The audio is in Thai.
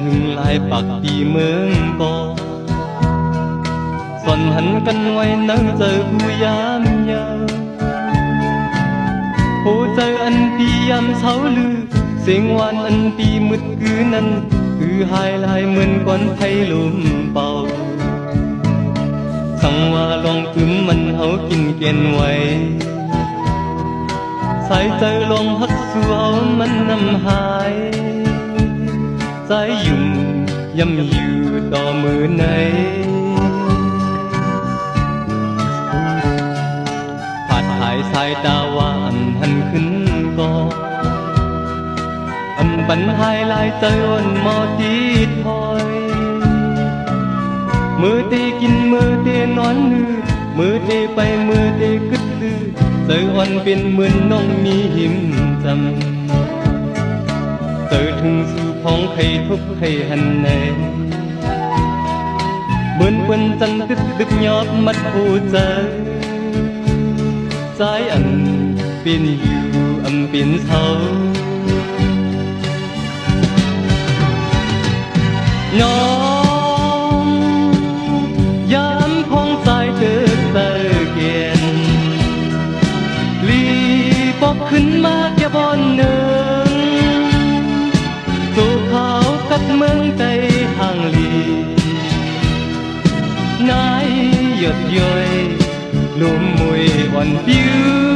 หึงหลายปากตีเมืองก่อสอนหันกันไว้นั่งเจอผู้ยามยามผู้เจออันปียามเช้าลือเสียงหวานอันปีมืดคืนนั้นคือหายลายเหมือนก้อนไผ่ลมเป่าสั่งว่าลองถึงมันเฮากินเกียนไว้สายใจลองฮักสู่เฮามันนำหายสายยุ่มย่ำอยู่ต่อมือไหนผาดหายสายตาว่าอันหันขึ้นก่ออันปันหายลายใจอ่อนมอตีถอยมือเตกินมือเตนอนลือมือเตไปมือเตกึดลือใจอ่อนเป็นเหมือนน้องมีหิมจำเจอถึงสู่พ้องใครทุกใครหันแน่เหมือนเปิ้นจันตึกดึกยอบมัดผู้เจอใจอันเป็นอยู่อันเป็นเศร้าน้องยามพองสายเติบเตอเกียนลีปอกขึ้นมาแก่บอนหนึ่งสู่เขากับเมืองใจห่างลีนายหยดย้อยลมมวยอ่อนผิว